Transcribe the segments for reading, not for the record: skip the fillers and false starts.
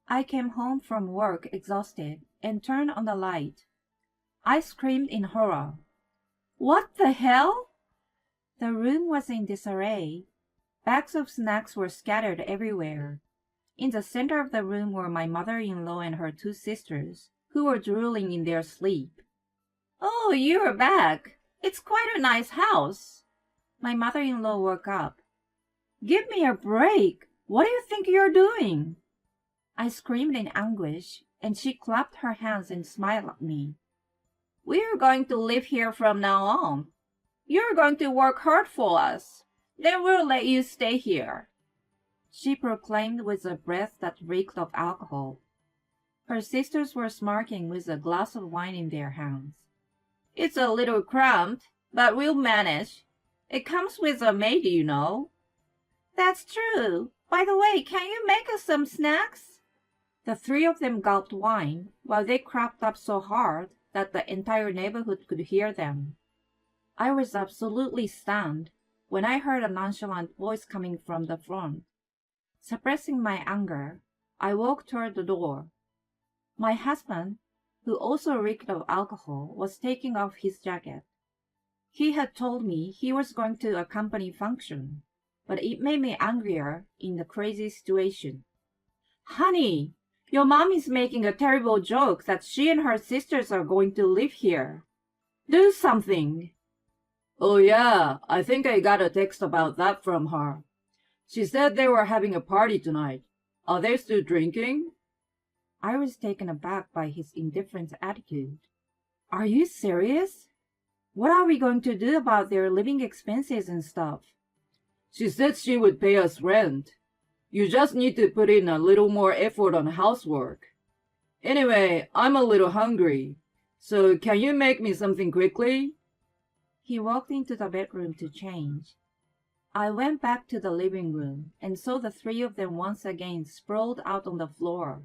I came home from work exhausted and turned on the light. I screamed in horror. What the hell? The room was in disarray. Bags of snacks were scattered everywhere. In the center of the room were my mother-in-law and her two sisters, who were drooling in their sleep. Oh, you're back. It's quite a nice house. My mother-in-law woke up. Give me a break. What do you think you're doing? I screamed in anguish, and she clapped her hands and smiled at me. We're going to live here from now on. You're going to work hard for us. Then we'll let you stay here, she proclaimed with a breath that reeked of alcohol. Her sisters were smirking with a glass of wine in their hands. It's a little cramped, but we'll manage. It comes with a maid, you know. That's true. By the way, can you make us some snacks? The three of them gulped wine while they cracked up so hard that the entire neighborhood could hear them. I was absolutely stunned when I heard a nonchalant voice coming from the front. Suppressing my anger, I walked toward the door. My husband, who also reeked of alcohol, was taking off his jacket. He had told me he was going to a company function, but it made me angrier in the crazy situation. Honey, your mom is making a terrible joke that she and her sisters are going to live here. Do something. Oh yeah, I think I got a text about that from her. She said they were having a party tonight. Are they still drinking? I was taken aback by his indifferent attitude. Are you serious? What are we going to do about their living expenses and stuff? She said she would pay us rent. You just need to put in a little more effort on housework. Anyway, I'm a little hungry. So can you make me something quickly? He walked into the bedroom to change. I went back to the living room and saw the three of them once again sprawled out on the floor.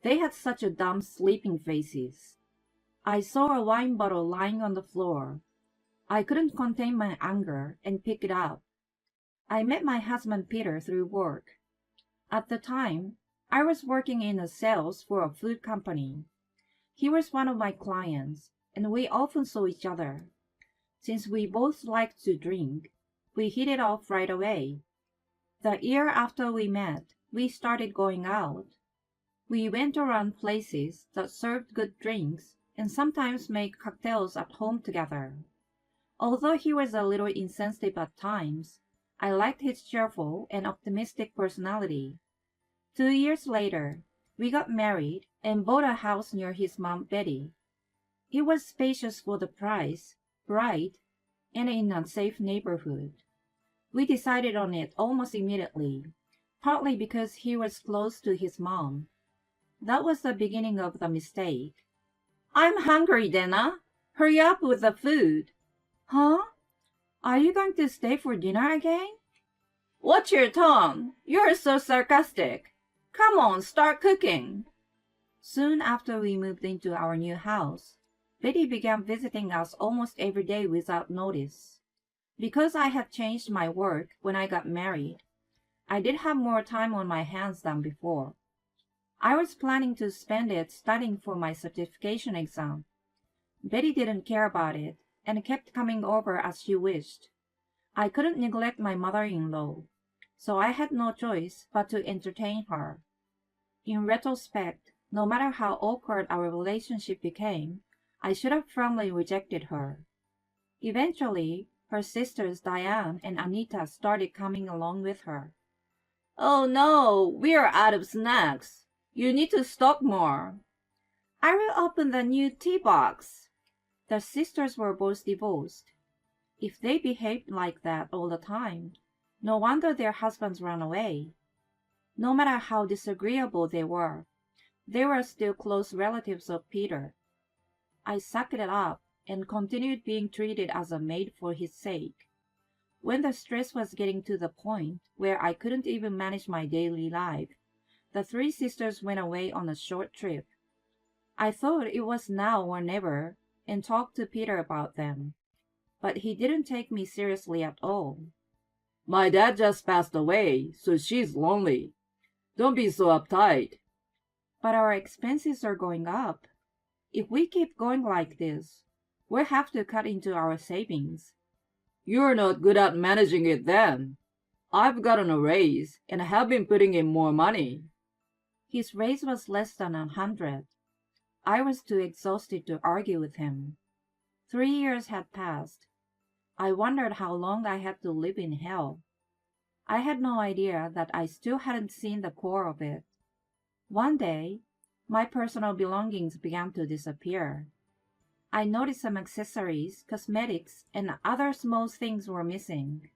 They had such a dumb sleeping faces. I saw a wine bottle lying on the floor. I couldn't contain my anger and picked it up. I met my husband Peter through work. At the time, I was working in the sales for a food company. He was one of my clients, and we often saw each other. Since we both liked to drink, we hit it off right away. The year after we met, we started going out. We went around places that served good drinks and sometimes made cocktails at home together. Although he was a little insensitive at times, I liked his cheerful and optimistic personality. 2 years later, we got married and bought a house near his mom, Betty. It was spacious for the price, bright, and in a safe neighborhood. We decided on it almost immediately, partly because he was close to his mom. That was the beginning of the mistake. I'm hungry, Dana. Hurry up with the food. Huh? Are you going to stay for dinner again? Watch your tone. You're so sarcastic. Come on, start cooking. Soon after we moved into our new house, Betty began visiting us almost every day without notice. Because I had changed my work when I got married, I did have more time on my hands than before. I was planning to spend it studying for my certification exam. Betty didn't care about it and kept coming over as she wished. I couldn't neglect my mother-in-law, so I had no choice but to entertain her. In retrospect, no matter how awkward our relationship became, I should have firmly rejected her. Eventually, her sisters Diane and Anita started coming along with her. Oh no, we're out of snacks. You need to stock more. I will open the new tea box. The sisters were both divorced. If they behaved like that all the time, no wonder their husbands ran away. No matter how disagreeable they were still close relatives of Peter. I sucked it up and continued being treated as a maid for his sake. When the stress was getting to the point where I couldn't even manage my daily life, the three sisters went away on a short trip. I thought it was now or never and talked to Peter about them, but he didn't take me seriously at all. My dad just passed away, so she's lonely. Don't be so uptight. But our expenses are going up. If we keep going like this, we'll have to cut into our savings. You're not good at managing it then. I've gotten a raise and have been putting in more money. His raise was less than 100. I was too exhausted to argue with him. 3 years had passed. I wondered how long I had to live in hell. I had no idea that I still hadn't seen the core of it. One day, my personal belongings began to disappear. I noticed some accessories, cosmetics, and other small things were missing.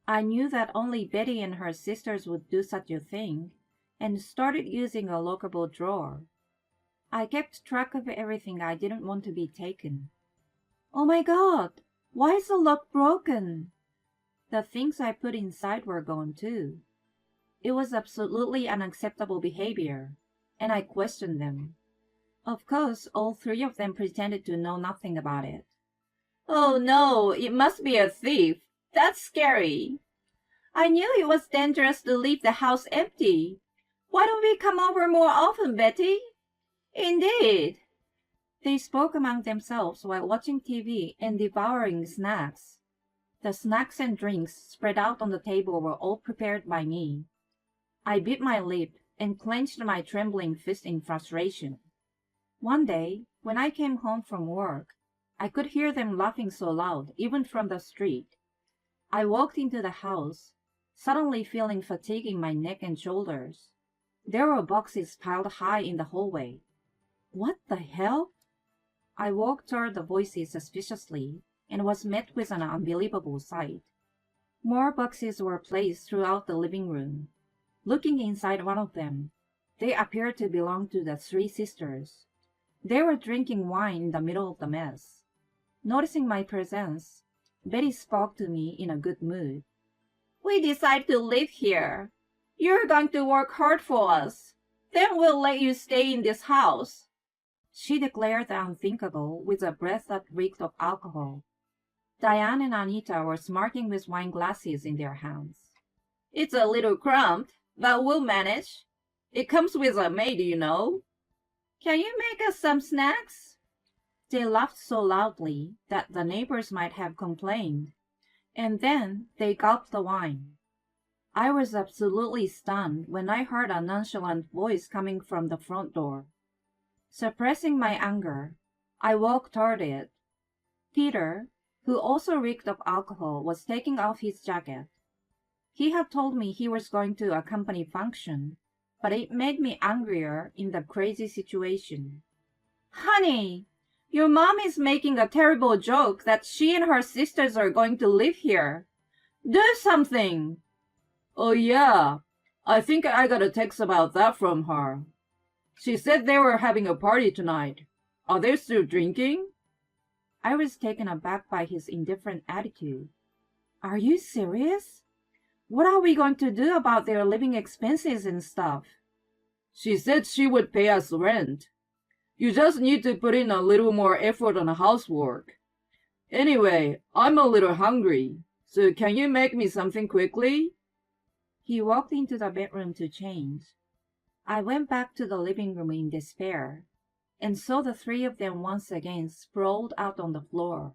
I knew that only Betty and her sisters would do such a thing, and started using a lockable drawer. I kept track of everything I didn't want to be taken. Oh my God! Why is the lock broken? The things I put inside were gone too. It was absolutely unacceptable behavior, and I questioned them. Of course, all 3 of them pretended to know nothing about it. Oh no, it must be a thief. That's scary. I knew it was dangerous to leave the house empty. Why don't we come over more often, Betty? Indeed. They spoke among themselves while watching TV and devouring snacks. The snacks and drinks spread out on the table were all prepared by me. I bit my lip and clenched my trembling fist in frustration. One day, when I came home from work, I could hear them laughing so loud, even from the street. I walked into the house, suddenly feeling fatigue in my neck and shoulders. There were boxes piled high in the hallway. What the hell? I walked toward the voices suspiciously and was met with an unbelievable sight. More boxes were placed throughout the living room. Looking inside one of them, they appeared to belong to the 3 sisters. They were drinking wine in the middle of the mess. Noticing my presence, Betty spoke to me in a good mood. We decided to live here. You're going to work hard for us. Then we'll let you stay in this house. She declared the unthinkable with a breath that reeked of alcohol. Diane and Anita were smarting with wine glasses in their hands. It's a little cramped, but we'll manage. It comes with a maid, you know. Can you make us some snacks? They laughed so loudly that the neighbors might have complained, and then they gulped the wine. I was absolutely stunned when I heard a nonchalant voice coming from the front door. Suppressing my anger, I walked toward it. Peter, who also reeked of alcohol, was taking off his jacket. He had told me he was going to a company function, but it made me angrier in the crazy situation. Honey, your mom is making a terrible joke that she and her sisters are going to live here. Do something! Oh yeah, I think I got a text about that from her. She said they were having a party tonight. Are they still drinking? I was taken aback by his indifferent attitude. Are you serious? What are we going to do about their living expenses and stuff? She said she would pay us rent. You just need to put in a little more effort on housework. Anyway, I'm a little hungry, so can you make me something quickly? He walked into the bedroom to change. I went back to the living room in despair and saw the 3 of them once again sprawled out on the floor.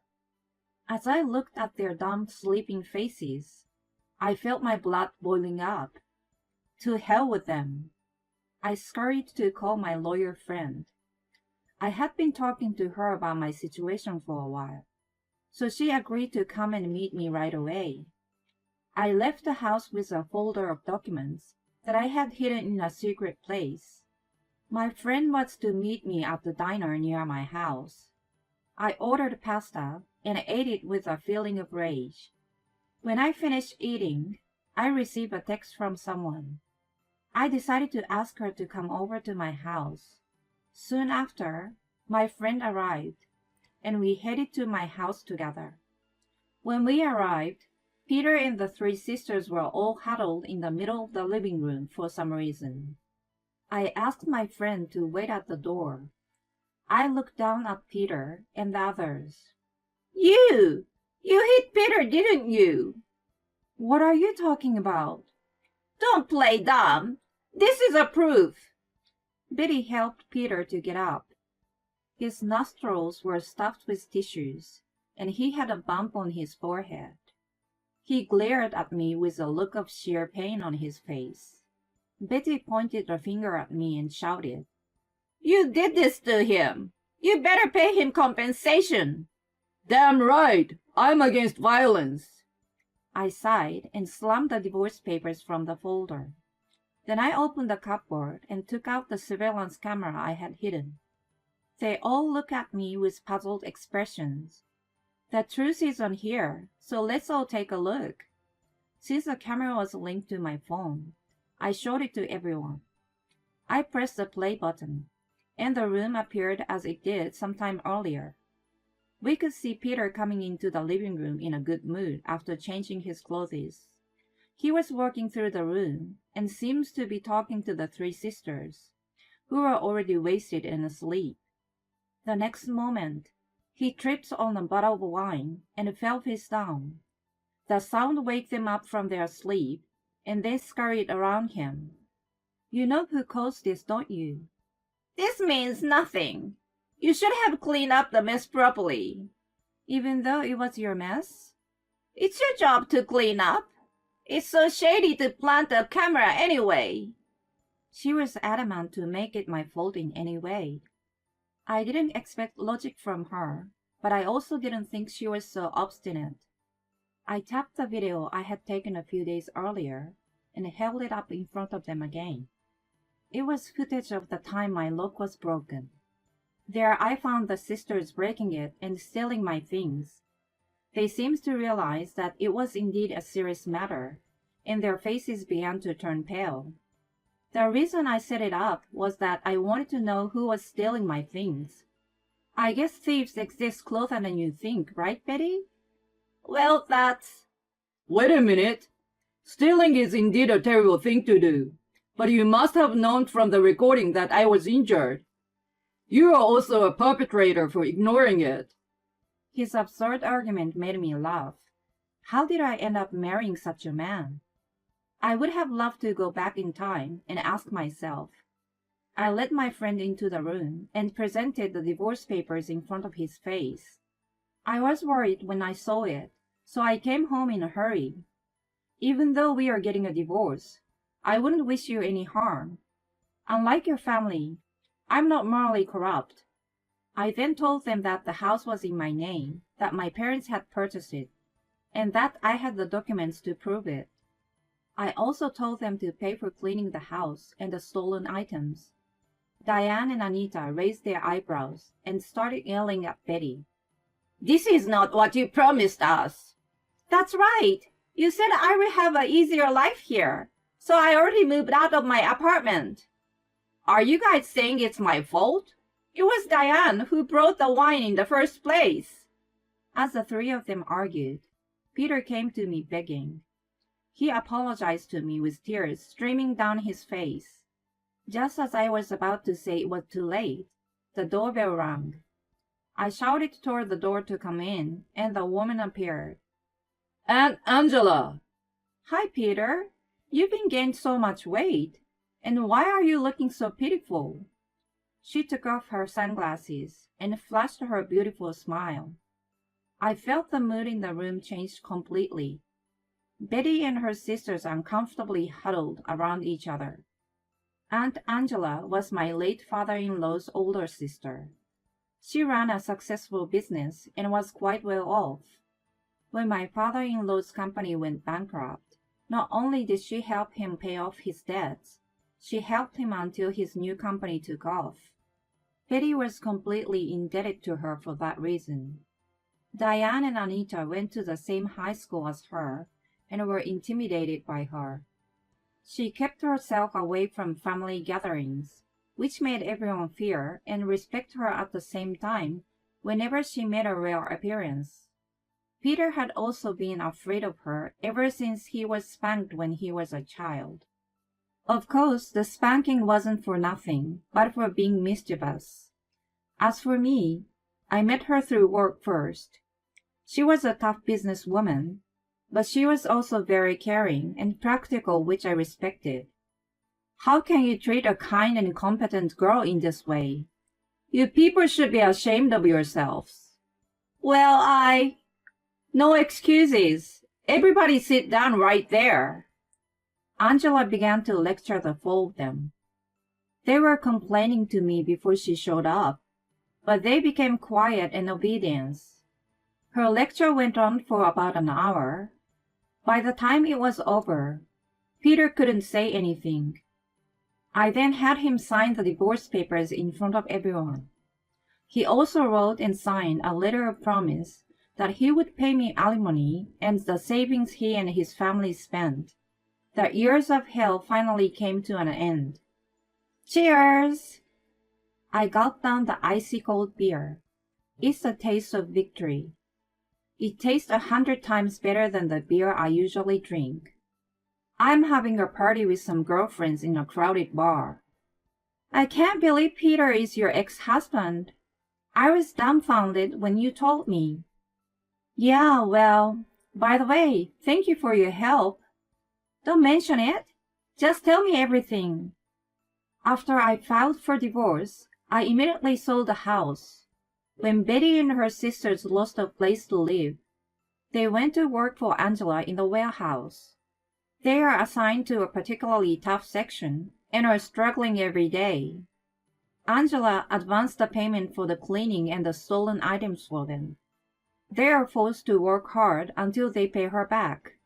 As I looked at their dumb, sleeping faces, I felt my blood boiling up. To hell with them. I scurried to call my lawyer friend. I had been talking to her about my situation for a while, so she agreed to come and meet me right away. I left the house with a folder of documents that I had hidden in a secret place. My friend was to meet me at the diner near my house. I ordered pasta and ate it with a feeling of rage. When I finished eating, I received a text from someone. I decided to ask her to come over to my house. Soon after, my friend arrived, and we headed to my house together. When we arrived, Peter and the 3 sisters were all huddled in the middle of the living room for some reason. I asked my friend to wait at the door. I looked down at Peter and the others. You hit Peter, didn't you? What are you talking about? Don't play dumb. This is a proof. Betty helped Peter to get up. His nostrils were stuffed with tissues, and he had a bump on his forehead. He glared at me with a look of sheer pain on his face. Betty pointed a finger at me and shouted, "You did this to him! You better pay him compensation!" Damn right! I'm against violence. I sighed and slammed the divorce papers from the folder. Then I opened the cupboard and took out the surveillance camera I had hidden. They all looked at me with puzzled expressions. The truth is on here, so let's all take a look. Since the camera was linked to my phone, I showed it to everyone. I pressed the play button, and the room appeared as it did sometime earlier. We could see Peter coming into the living room in a good mood after changing his clothes. He was walking through the room and seems to be talking to the three sisters, who were already wasted and asleep. The next moment, he tripped on a bottle of wine and fell face down. The sound waked them up from their sleep, and they scurried around him. You know who caused this, don't you? This means nothing. You should have cleaned up the mess properly. Even though it was your mess? It's your job to clean up. It's so shady to plant a camera anyway. She was adamant to make it my fault in any way. I didn't expect logic from her, but I also didn't think she was so obstinate. I tapped the video I had taken a few days earlier and held it up in front of them again. It was footage of the time my lock was broken. There I found the sisters breaking it and stealing my things. They seemed to realize that it was indeed a serious matter, and their faces began to turn pale. The reason I set it up was that I wanted to know who was stealing my things. I guess thieves exist closer than you think, right, Betty? Well, that's... Wait a minute. Stealing is indeed a terrible thing to do, but you must have known from the recording that I was injured. You are also a perpetrator for ignoring it. His absurd argument made me laugh. How did I end up marrying such a man? I would have loved to go back in time and ask myself. I led my friend into the room and presented the divorce papers in front of his face. I was worried when I saw it, so I came home in a hurry. Even though we are getting a divorce, I wouldn't wish you any harm. Unlike your family, I'm not morally corrupt. I then told them that the house was in my name, that my parents had purchased it, and that I had the documents to prove it. I also told them to pay for cleaning the house and the stolen items. Diane and Anita raised their eyebrows and started yelling at Betty. This is not what you promised us. That's right. You said I would have an easier life here, so I already moved out of my apartment. Are you guys saying it's my fault? It was Diane who brought the wine in the first place. As the three of them argued, Peter came to me begging. He apologized to me with tears streaming down his face. Just as I was about to say it was too late, the doorbell rang. I shouted toward the door to come in, and the woman appeared. Aunt Angela! Hi, Peter. You've been gained so much weight. And why are you looking so pitiful? She took off her sunglasses and flashed her beautiful smile. I felt the mood in the room changed completely. Betty and her sisters uncomfortably huddled around each other. Aunt Angela was my late father-in-law's older sister. She ran a successful business and was quite well off. When my father-in-law's company went bankrupt, not only did she help him pay off his debts, she helped him until his new company took off. Betty was completely indebted to her for that reason. Diane and Anita went to the same high school as her and were intimidated by her. She kept herself away from family gatherings, which made everyone fear and respect her at the same time whenever she made a rare appearance. Peter had also been afraid of her ever since he was spanked when he was a child. Of course, the spanking wasn't for nothing, but for being mischievous. As for me, I met her through work first. She was a tough businesswoman, but she was also very caring and practical, which I respected. How can you treat a kind and competent girl in this way? You people should be ashamed of yourselves. Well, No excuses. Everybody sit down right there. Angela began to lecture the four of them. They were complaining to me before she showed up, but they became quiet and obedient. Her lecture went on for about an hour. By the time it was over, Peter couldn't say anything. I then had him sign the divorce papers in front of everyone. He also wrote and signed a letter of promise that he would pay me alimony and the savings he and his family spent. The years of hell finally came to an end. Cheers! I gulped down the icy cold beer. It's the taste of victory. It tastes 100 times better than the beer I usually drink. I'm having a party with some girlfriends in a crowded bar. I can't believe Peter is your ex-husband. I was dumbfounded when you told me. Yeah, well, by the way, thank you for your help. Don't mention it. Just tell me everything. After I filed for divorce, I immediately sold the house. When Betty and her sisters lost a place to live, they went to work for Angela in the warehouse. They are assigned to a particularly tough section and are struggling every day. Angela advanced the payment for the cleaning and the stolen items for them. They are forced to work hard until they pay her back.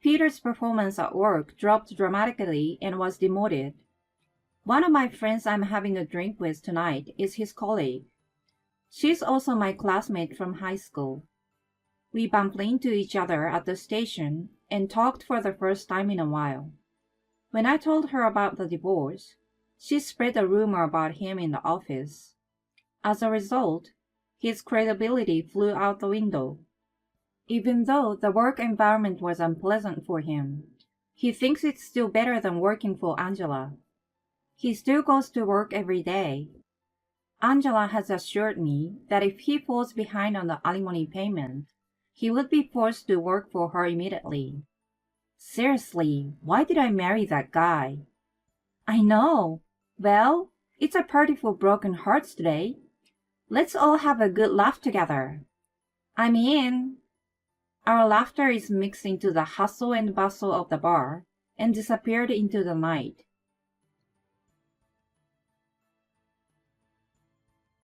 Peter's performance at work dropped dramatically and was demoted. One of my friends I'm having a drink with tonight is his colleague. She's also my classmate from high school. We bumped into each other at the station and talked for the first time in a while. When I told her about the divorce, she spread a rumor about him in the office. As a result, his credibility flew out the window. Even though the work environment was unpleasant for him, he thinks it's still better than working for Angela. He still goes to work every day. Angela has assured me that if he falls behind on the alimony payment, he would be forced to work for her immediately. Seriously, why did I marry that guy? I know. Well, it's a party for broken hearts today. Let's all have a good laugh together. I'm in. Our laughter is mixed into the hustle and bustle of the bar and disappeared into the night.